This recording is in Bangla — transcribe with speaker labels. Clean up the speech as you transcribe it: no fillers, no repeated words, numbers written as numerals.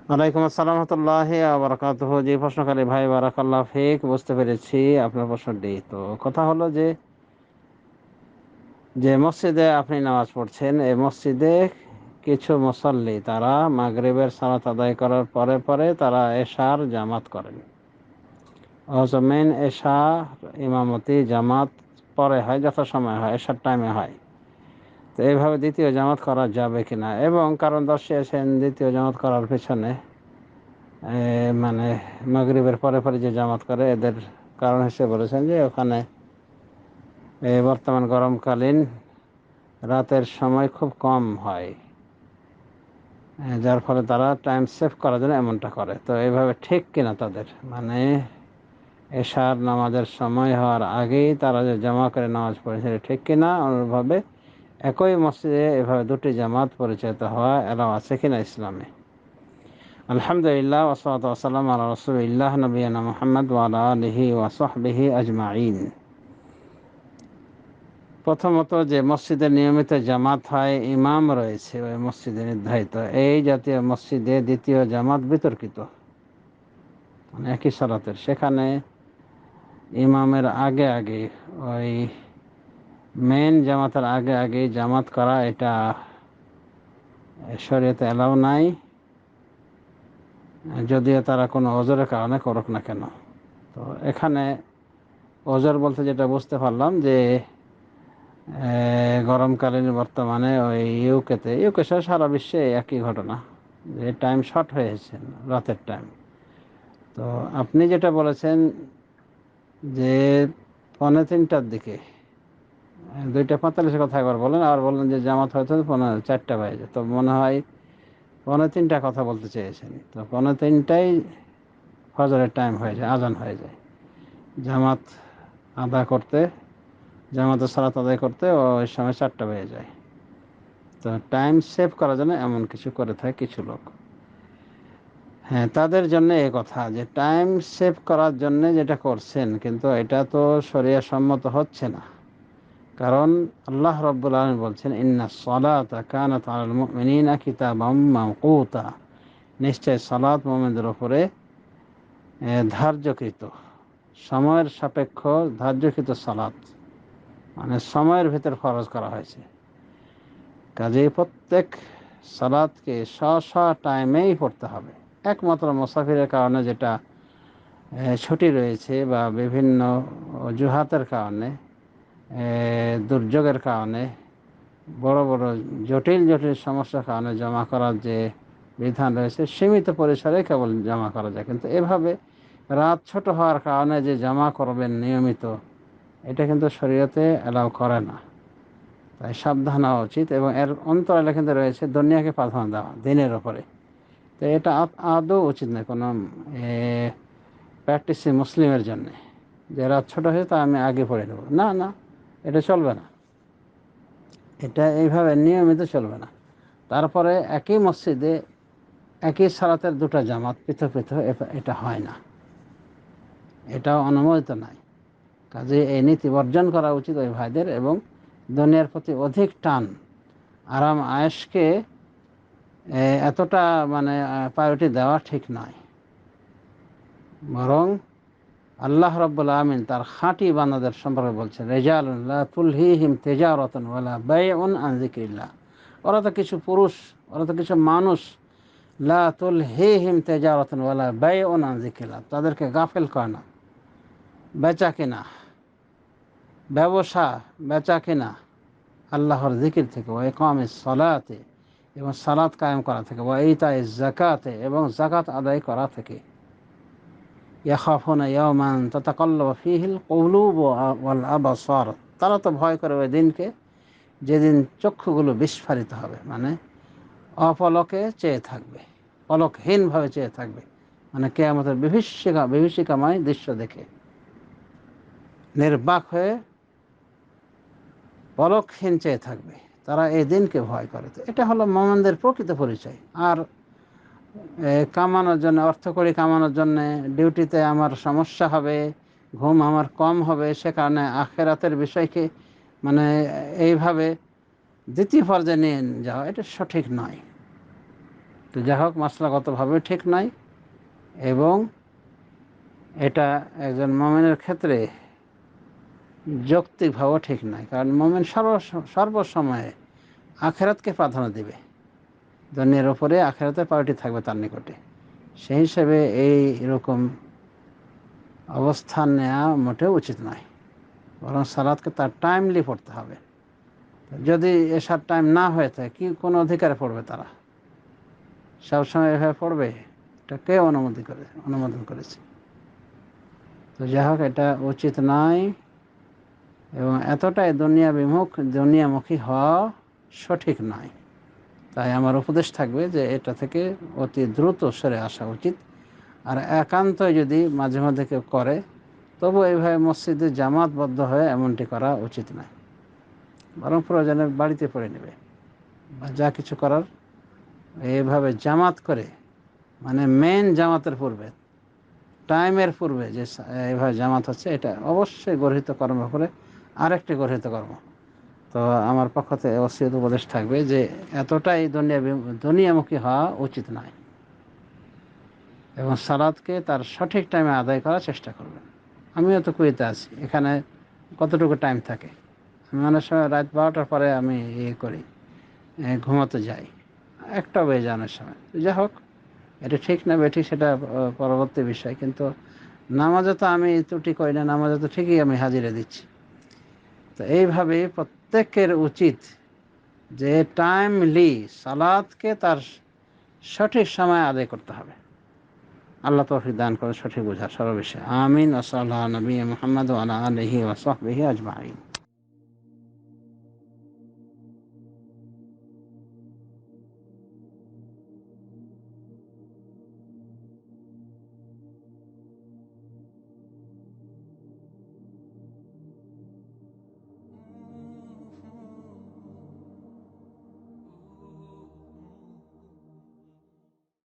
Speaker 1: ওয়ালাইকুম আসসালাম রহমতুল্লাহি ওয়া বারাকাতুহু। জি, প্রশ্নকারী ভাই, বারাকাল্লাহ ফিক, বুঝতে পেরেছি আপনার প্রশ্নটি। তো কথা হলো যে যে মসজিদে আপনি নামাজ পড়ছেন, এই মসজিদে কিছু মুসল্লি তারা মাগরিবের সালাত আদায় করার পরে পরে তারা এশার জামাত করেন। অথচ মেন এশা ইমামতি জামাত পরে হয়, যত সময় হয়, এশার টাইমে হয়। তো এইভাবে দ্বিতীয় জামাত করা যাবে কিনা, এবং কারণ দর্শিয়েছেন দ্বিতীয় জামাত করার পেছনে মানে মাগরিবের পরে পরে যে জামাত করে এদের কারণ হিসেবে বলেছেন যে ওখানে বর্তমান গরমকালীন রাতের সময় খুব কম হয়, যার ফলে তারা টাইম সেভ করার জন্য এমনটা করে। তো এইভাবে ঠিক কিনা তাদের, মানে এশার নামাজের সময় হওয়ার আগেই তারা যে জামা করে নামাজ পড়েছে ঠিক কিনা, অনুরূপভাবে একই মসজিদে এভাবে দুটি জামাত পরিচালিত হওয়া এলাও আছে কিনা ইসলামে। আলহামদুলিল্লাহ, ওয়াসসালাতু ওয়াসসালামু আলা রাসূলিল্লাহ নবিয়ানা মুহাম্মদ ওয়া আলা আলিহি ওয়া সাহবিহি আজমাইন। প্রথমত, যে মসজিদে নিয়মিত জামাত হয়, ইমাম রয়েছে ওই মসজিদে নির্ধারিত, এই জাতীয় মসজিদে দ্বিতীয় জামাত বিতর্কিত, মানে একই সালাতের, সেখানে ইমামের আগে আগে, ওই মেন জামাতের আগে আগে জামাত করা, এটা শরীয়তে এলাও নাই, যদিও তারা কোনো ওজরের কারণে করুক না কেন। তো এখানে ওজর বলতে যেটা বুঝতে পারলাম যে গরমকালীন বর্তমানে ওই ইউকে সহ সারা বিশ্বে একই ঘটনা, যে টাইম শর্ট হয়েছে, রাতের টাইম। তো আপনি যেটা বলেছেন যে 2:45টার দিকে, 2:45 কথা একবার বলেন, আর বললেন যে জামাত হয়তো 4টা বাজে, তো মনে হয় 2:45 কথা বলতে চেয়েছেন। তো 2:45টাই ফজরের টাইম হয়ে যায়, আজান হয়ে যায়। জামাত আদা করতে, জামাতের সালাত আদায় করতে ওই সময় 4টা বেজে যায়। তো টাইম সেভ করার জন্য এমন কিছু করে থাকে কিছু লোক। হ্যাঁ, তাদের জন্য এই কথা যে টাইম সেভ করার জন্য যেটা করছেন, কিন্তু এটা তো শরিয়া সম্মত হচ্ছে না। কারণ আল্লাহ রাব্বুল আলামিন বলছেন, ইন্নাস সালাতা কানাত আলাল মুমিনিনা কিতাবাম মাওকুতা, নিশ্চয় সালাত মুমিনদের উপরে ধার্যকৃত, সময়ের সাপেক্ষ ধার্যকৃত সালাত, মানে সময়ের ভিতর ফরজ করা হয়েছে। কাজেই প্রত্যেক সালাতকে টাইমেই পড়তে হবে। একমাত্র মুসাফিরের কারণে, যেটা ছুটি রয়েছে বা বিভিন্ন অজুহাতের কারণে, দুর্যোগের কারণে, বড় বড় জটিল জটিল সমস্যার কারণে জমা করার যে বিধান রয়েছে, সীমিত পরিসরে কেবল জমা করা যায়। কিন্তু এভাবে রাত ছোট হওয়ার কারণে যে জমা করবেন নিয়মিত, এটা কিন্তু শরীয়তে অ্যালাউ করে না। তাই সাবধান হওয়া উচিত। এবং এর অন্তরালে কিন্তু রয়েছে দুনিয়াকে প্রাধান্য দেওয়া দিনের ওপরে। তো এটা আদৌ উচিত নয় কোনো প্র্যাকটিসে মুসলিমের জন্যে, যে রাত ছোটো হয়েছে তা আমি আগে পড়ে নেব, না না, এটা চলবে না, এটা এইভাবে নিয়মিত চলবে না। তারপরে একই মসজিদে একই সালাতের দুটো জামাত পৃথক পৃথক, এটা হয় না, এটাও অনুমোদিত নয়। কাজে এই নীতি বর্জন করা উচিত ওই ভাইদের। এবং দুনিয়ার প্রতি অধিক টান, আরাম আয়েশকে এতটা মানে প্রায়োরিটি দেওয়া ঠিক নয়। বরং আল্লাহ রাব্বুল আমিন তার খাঁটি বান্দাদের সম্পর্কে বলছেন, রিজালুন লা তুলহিহিম তিজারাতুন ওয়ালা বাইউন আন যিকরিল্লাহ। ওরা তো কিছু পুরুষ, ওরা তো কিছু মানুষ, লা তুলহিহিম তিজারাতুন ওয়ালা বাইউন আন যিকরিল্লাহ, তাদেরকে গাফেল করে না বেচা কিনা, ব্যবসা বেচা কিনা আল্লাহর জিকির থেকে, ওয়া ইকামিস সালাতে, এবং সালাত কায়েম করা থেকে, ওয়া ইতাইজ যাকাতে, এবং যাকাত আদায় করা থেকে। ইয়াখাফুনা ইয়াওমান তাতাকাল্লাবু ফীহিল কুলুব ওয়াল আবসার, তারা তো ভয় করে ওই দিনকে যেদিন চক্ষুগুলো বিস্ফারিত হবে, মানে অপলকে চেয়ে থাকবে, পলকহীনভাবে চেয়ে থাকবে, মানে কিয়ামতের বিভীষিকাময় দৃশ্য দেখে নির্বাক হয়ে পলকহীন চেয়ে থাকবে। তারা এই দিনকে ভয় করে। তো এটা হলো মুমিনদের প্রকৃত পরিচয়। আর কামানোর জন্য, অর্থকড়ি কামানোর জন্য, ডিউটিতে আমার সমস্যা হবে, ঘুম আমার কম হবে, সে কারণে আখেরাতের বিষয়কে মানে এইভাবে দ্বিতীয় পর্যায়ে নিয়ে যাওয়া, এটা সঠিক নয়। তো যাই হোক, মাসলাগতভাবে ঠিক নয় এবং এটা একজন মুমিনের ক্ষেত্রে যৌক্তিকভাবেও ঠিক নয়। কারণ মুমিন সর্বসময়ে আখেরাতকে প্রাধান্য দেবে, দুনিয়ার উপরে আখেরাতের প্রায়োরিটি থাকবে তার নিকটে। সেই হিসেবে এই রকম অবস্থান নেওয়া মোটেও উচিত নয়, বরং সালাতকে তার টাইমলি পড়তে হবে। যদি এসার টাইম না হয়ে থাকে, কি কোনো অধিকারে পড়বে তারা? সবসময় এভাবে পড়বে? এটা কে অনুমোদন করেছে? তো যাই হোক, এটা উচিত নয় এবং এতটাই দুনিয়ামুখী হওয়া সঠিক নয়। তাই আমার উপদেশ থাকবে যে এটা থেকে অতি দ্রুত সরে আসা উচিত। আর একান্ত যদি মাঝে মাঝে কেউ করে, তবু এইভাবে মসজিদে জামাতবদ্ধ হয়ে এমনটি করা উচিত নয়, বরং প্রয়োজনে বাড়িতে পড়ে নেবে বা যা কিছু করার এইভাবে জামাত করে, মানে মেন জামাতের পূর্বে, টাইমের পূর্বে যে এইভাবে জামাত হচ্ছে, এটা অবশ্যই গর্হিত কর্ম করে আরেকটি গর্হিত কর্ম। তো আমার পক্ষ থেকে ওসিয়ত উপদেশ থাকবে যে এতটাই দুনিয়ামুখী হওয়া উচিত নয় এবং সালাতকে তার সঠিক টাইমে আদায় করার চেষ্টা করবেন। আমিও তো কুয়েতে আছি, এখানে কতটুকু টাইম থাকে? আমি অনেক সময় রাত 12টার পরে আমি করি, ঘুমাতে যাই, একটা বেজে যাওয়ার সময়। যাই হোক, এটা ঠিক না বেঠিক সেটা পরবর্তী বিষয়, কিন্তু নামাজে তো আমি ত্রুটি করি না, নামাজে তো ঠিকই আমি হাজিরা দিচ্ছি। তো এইভাবে প্রত্যেকের উচিত যে টাইমলি সালাতকে তার সঠিক সময় আদায় করতে হবে। আল্লাহ তৌফিক দান করে সঠিক বোঝার সর্ববিষয়ে। আমিন। ওয়া সাল্লাল্লাহু আলা নবী মুহাম্মদ ওয়া আলা আলিহি ওয়া সাহবিহি আজমাইন।